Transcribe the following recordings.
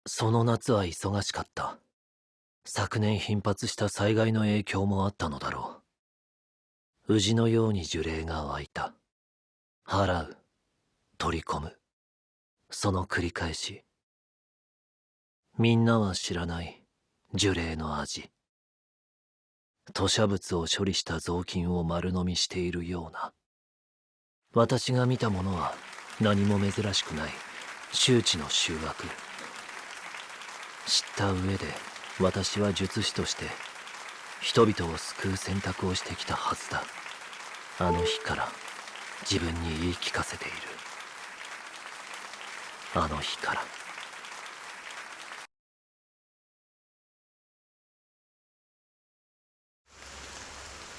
その夏は忙しかった。昨年頻発した災害の影響もあったのだろう。宇治のように呪霊が湧いた。払う、取り込む。その繰り返し。みんなは知らない呪霊の味。吐砂物を処理した雑巾を丸飲みしているような。私が見たものは何も珍しくない周知の集約。知った上で私は術師として人々を救う選択をしてきたはずだ。あの日から自分に言い聞かせている。あの日から。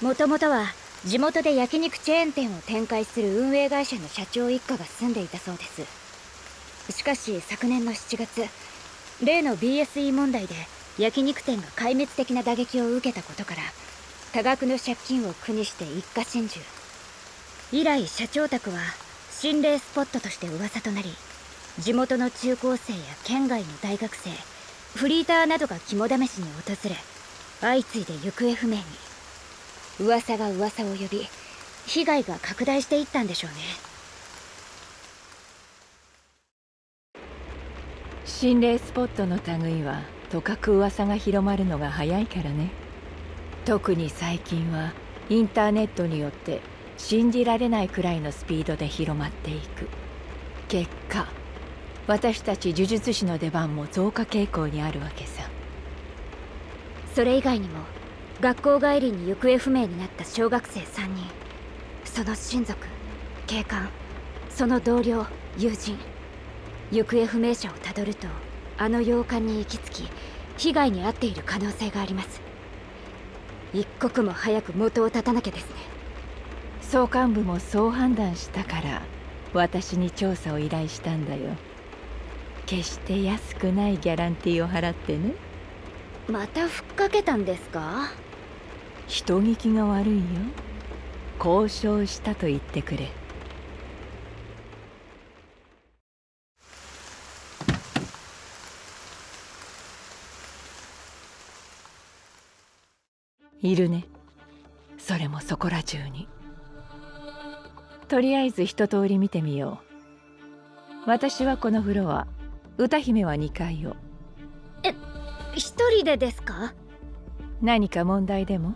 もともとは地元で焼肉チェーン店を展開する運営会社の社長一家が住んでいたそうです。しかし昨年の7月、例の BSE 問題で焼肉店が壊滅的な打撃を受けたことから、多額の借金を苦にして一家心中。以来社長宅は心霊スポットとして噂となり、地元の中高生や県外の大学生、フリーターなどが肝試しに訪れ、相次いで行方不明に。噂が噂を呼び、被害が拡大していったんでしょうね。心霊スポットの類はとかく噂が広まるのが早いからね。特に最近はインターネットによって信じられないくらいのスピードで広まっていく。結果、私たち呪術師の出番も増加傾向にあるわけさ。それ以外にも学校帰りに行方不明になった小学生3人、その親族、警官、その同僚、友人、行方不明者をたどるとあの洋館に行き着き、被害に遭っている可能性があります。一刻も早く元を絶たなきゃですね。総監部もそう判断したから私に調査を依頼したんだよ。決して安くないギャランティーを払ってね。またふっかけたんですか？人聞きが悪いよ。交渉したと言ってくれ。いるね。それもそこら中に。とりあえず一通り見てみよう。私はこのフロア、歌姫は2階を。一人でですか？何か問題でも？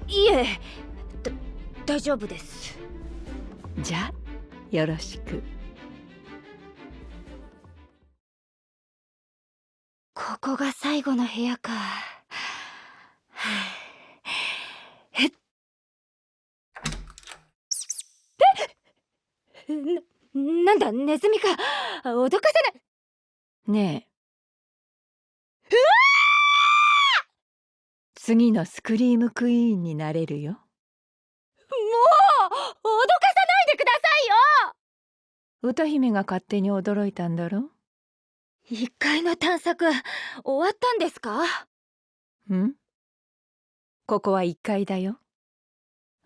いえ、大丈夫です。じゃあよろしく。ここが最後の部屋か。なんだ、ネズミか。脅かさない。ねえ、次のスクリームクイーンになれるよ。もう脅かさないでくださいよ。歌姫が勝手に驚いたんだろ。1階の探索終わったんですか？ん？ここは1階だよ。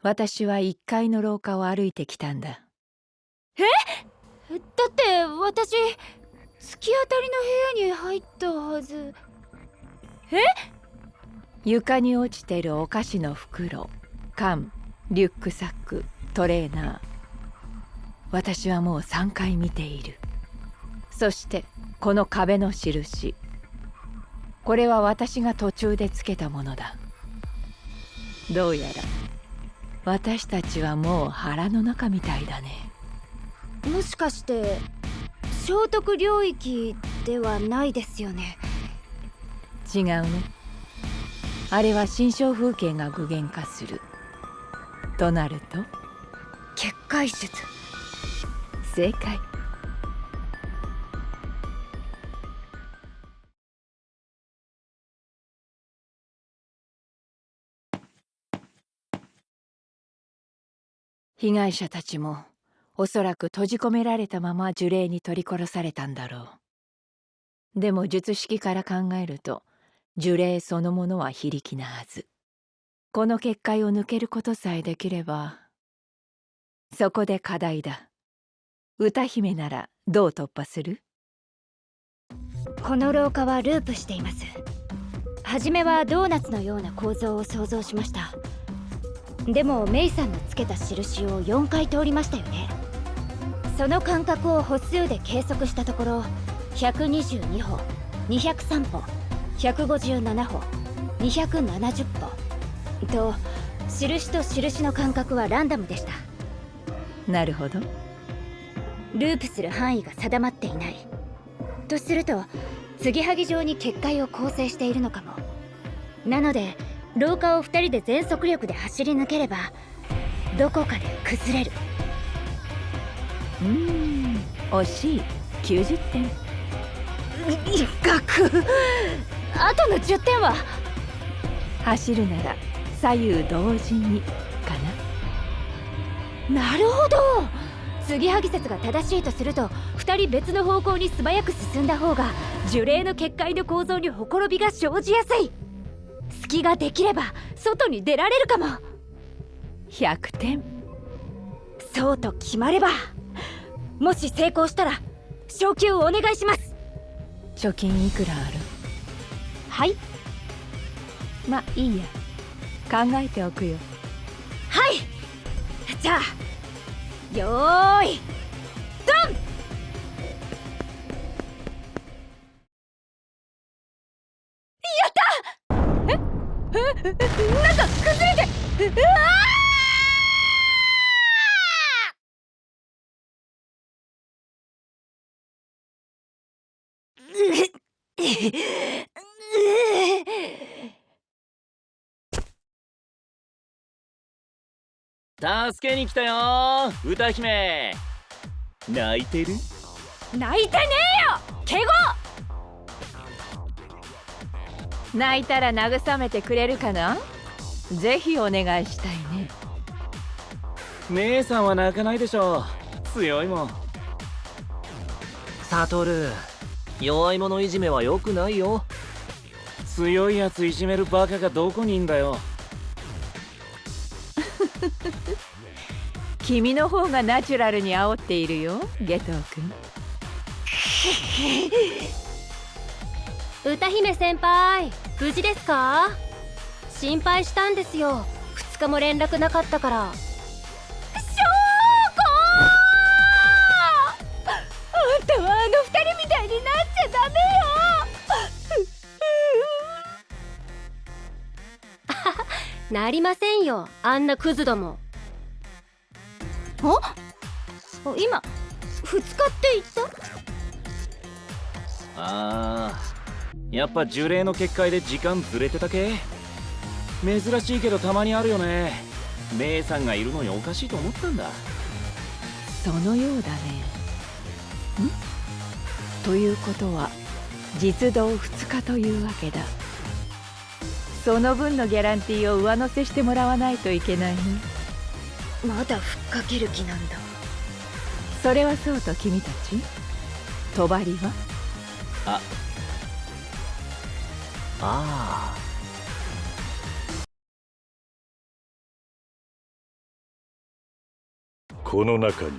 私は1階の廊下を歩いてきたんだ。だって私突き当たりの部屋に入ったはず。床に落ちてるお菓子の袋、缶、リュックサック、トレーナー。私はもう3回見ている。そしてこの壁の印。これは私が途中でつけたものだ。どうやら私たちはもう腹の中みたいだね。もしかして聖徳領域ではないですよね？違うね。あれは心象風景が具現化する。となると結界術。正解。被害者たちもおそらく閉じ込められたまま呪霊に取り殺されたんだろう。でも術式から考えると呪霊そのものは非力なはず。この結界を抜けることさえできれば。そこで課題だ。歌姫ならどう突破する？この廊下はループしています。初めはドーナツのような構造を想像しました。でもメイさんのつけた印を4回通りましたよね。その間隔を歩数で計測したところ、122歩、203歩、157歩、270歩と、印と印の間隔はランダムでした。なるほど。ループする範囲が定まっていないとすると、継ぎはぎ状に結界を構成しているのかも。なので廊下を2人で全速力で走り抜ければどこかで崩れる。惜しい。90点。額あとの10点は。走るなら左右同時にかな。なるほど。継ぎはぎ説が正しいとすると、2人別の方向に素早く進んだ方が呪霊の結界の構造にほころびが生じやすい。隙ができれば外に出られるかも。100点。そうと決まれば、もし成功したら昇級お願いします。貯金いくらある？はい。ま、いいや。考えておくよ。はい。じゃあよーいドン。やった。なんか崩れて、うわ助けに来たよー、歌姫。泣いてる？泣いてねえよケゴ。泣いたら慰めてくれるかな？ぜひお願いしたいね。姉さんは泣かないでしょ。強いもん。サトル、弱い者いじめは良くないよ。強いやついじめるバカがどこにいんだよ。君の方がナチュラルに煽っているよ、ゲトウ君。歌姫先輩、無事ですか？心配したんですよ。2日も連絡なかったから。翔子！あんたはあの2人みたいになっちゃダメよ。なりませんよ、あんなクズども。今2日って言った？ああ、やっぱ呪霊の結界で時間ずれてたけ。珍しいけどたまにあるよね。姉さんがいるのにおかしいと思ったんだ。そのようだね。ということは実動2日というわけだ。その分のギャランティーを上乗せしてもらわないといけないね。まだふっかける気なんだ。それはそうと君たち、帳は？ああ。この中に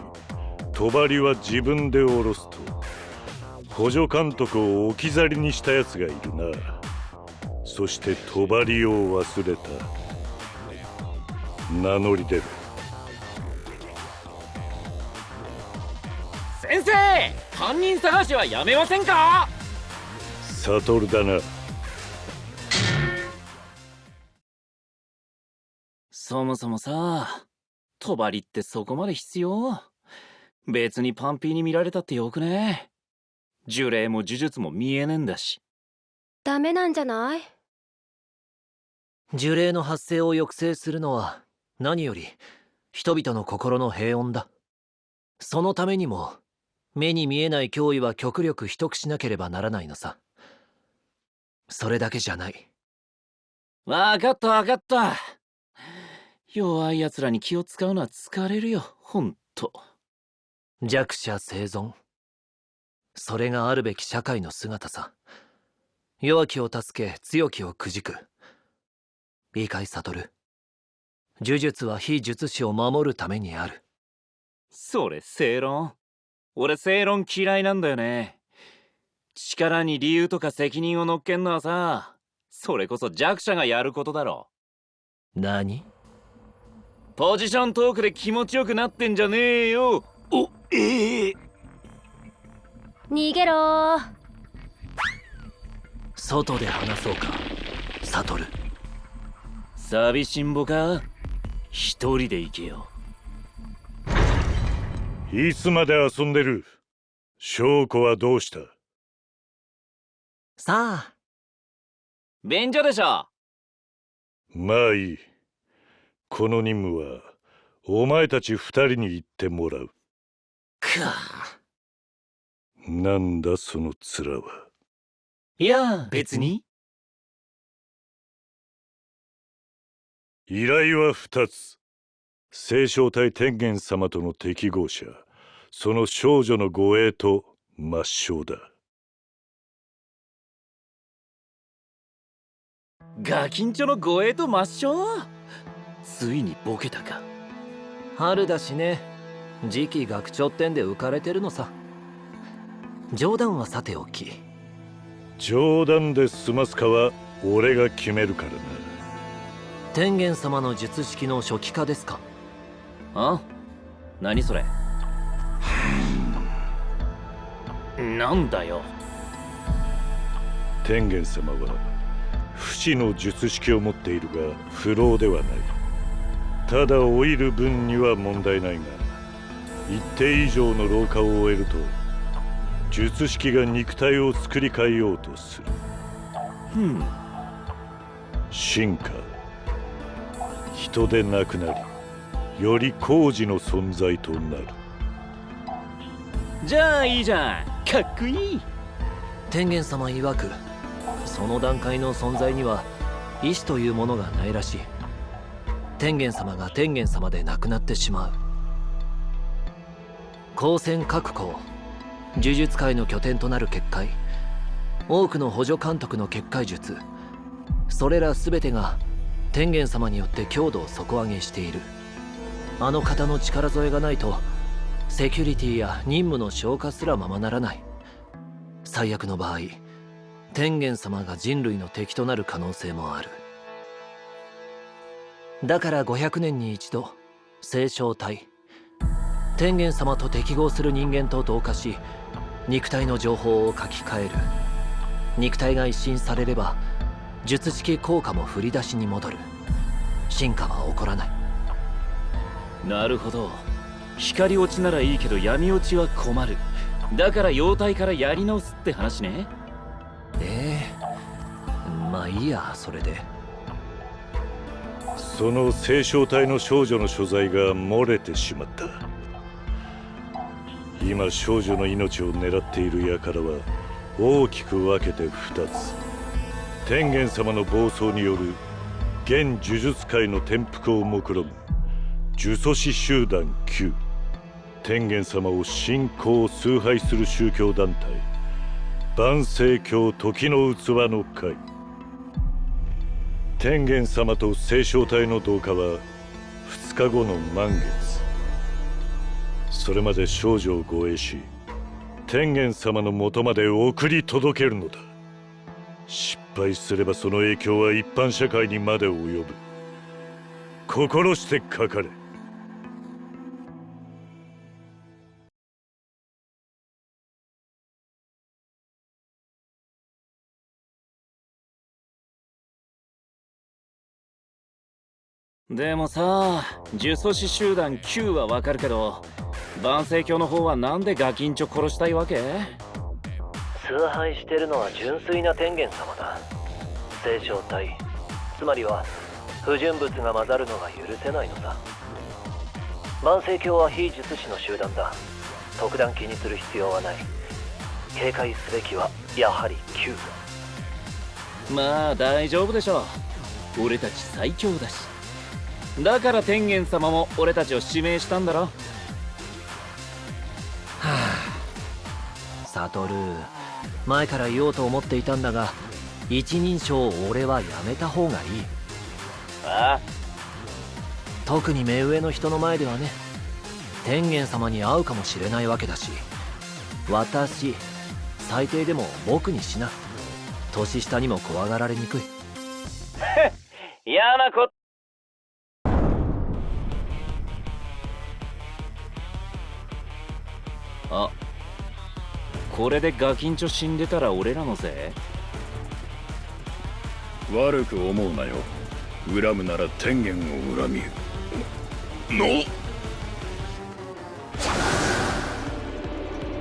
帳は自分で下ろすと補助監督を置き去りにしたやつがいるな。そして帳を忘れた。名乗り出ろ。先生、犯人探しはやめませんか？サトルだな。そもそもさ、帳ってそこまで必要？別にパンピーに見られたってよくね？呪霊も呪術も見えねえんだし。ダメなんじゃない？呪霊の発生を抑制するのは何より人々の心の平穏だ。そのためにも目に見えない脅威は極力秘匿しなければならないのさ。それだけじゃない。わかったわかった。弱い奴らに気を使うのは疲れるよ、ほんと。弱者生存、それがあるべき社会の姿さ。弱きを助け強きをくじく。いいかい悟。呪術は非術師を守るためにある。それ正論？俺正論嫌いなんだよね。力に理由とか責任を乗っけんのはさ、それこそ弱者がやることだろ。何？ポジショントークで気持ちよくなってんじゃねえよ。お、逃げろー。外で話そうか、サトル。寂しんぼか？一人で行けよ。いつまで遊んでる？翔子はどうした？さあ、便所でしょ。まあいい。この任務はお前たち二人に行ってもらう。なんだその面は。いや別に。依頼は二つ。聖正体天元様との適合者、その少女の護衛と抹消だ。ガキンチョの護衛と抹消？ついにボケたか。春だしね。次期学長ってんで浮かれてるのさ。冗談はさておき、冗談で済ますかは俺が決めるからな。天元様の術式の初期化ですか？あ？何それ？なんだよ。天元様は不死の術式を持っているが不老ではない。ただ老いる分には問題ないが、一定以上の老化を終えると術式が肉体を作り変えようとする。進化、人でなくなり、より高次の存在となる。じゃあいいじゃん、かっこいい。天元様曰く、その段階の存在には意志というものがないらしい。天元様が天元様でなくなってしまう。高専各校、呪術界の拠点となる結界、多くの補助監督の結界術、それら全てが天元様によって強度を底上げしている。あの方の力添えがないとセキュリティや任務の消化すらままならない。最悪の場合、天元様が人類の敵となる可能性もある。だから500年に一度、聖正体、天元様と適合する人間と同化し、肉体の情報を書き換える。肉体が一新されれば術式効果も振り出しに戻る。進化は起こらない。なるほど。光落ちならいいけど闇落ちは困る。だから妖体からやり直すって話ね。まあいいや、それで。その聖正体の少女の所在が漏れてしまった。今少女の命を狙っている輩は大きく分けて2つ。天元様の暴走による現呪術界の転覆を目論む呪詛師集団9、天元様を信仰崇拝する宗教団体万世教時の器の会。天元様と聖正体の同化は2日後の満月。それまで少女を護衛し、天元様の元まで送り届けるのだ。失敗すればその影響は一般社会にまで及ぶ。心してかかれ。でもさ、呪詛師集団9はわかるけど、万世教の方はなんでガキンチョ殺したいわけ？崇拝してるのは純粋な天元様だ。聖正体、つまりは不純物が混ざるのが許せないのさ。万世教は非術師の集団だ。特段気にする必要はない。警戒すべきはやはり9だ。まあ大丈夫でしょう。俺たち最強だし。だから天元様も俺たちを指名したんだろ。サトル、前から言おうと思っていたんだが、一人称を俺はやめた方がいい。ああ、特に目上の人の前ではね。天元様に会うかもしれないわけだし、私、最低でも僕にしな。年下にも怖がられにくい。嫌なこあ、これでガキンチョ死んでたら俺らのせい？悪く思うなよ。恨むなら天元を恨み。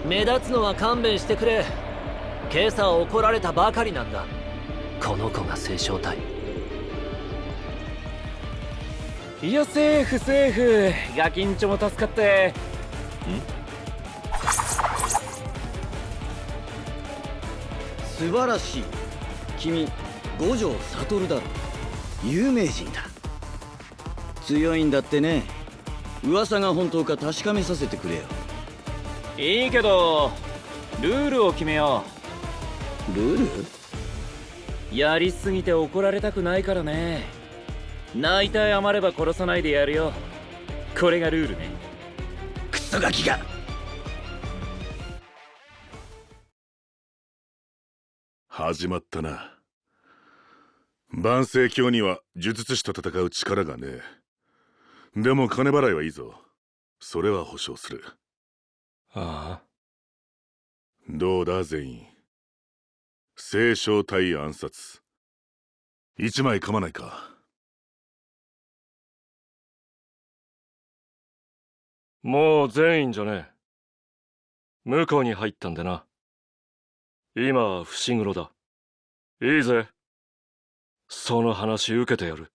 目立つのは勘弁してくれ。今朝怒られたばかりなんだ。この子が星漿体。いや、セーフセーフ。ガキンチョも助かって。素晴らしい。君、五条悟だろ。有名人だ。強いんだってね。噂が本当か確かめさせてくれよ。いいけどルールを決めよルール？う。やりすぎて怒られたくないからね。泣いた謝れば殺さないでやるよ。これがルールね。クソガキが。始まったな。万世教には呪術師と戦う力がねえ。でも金払いはいいぞ。それは保証する。ああ。どうだ全員。星漿体暗殺。一枚噛まないか。もう全員じゃねえ。向こうに入ったんでな。今は伏黒だ。いいぜ。その話受けてやる。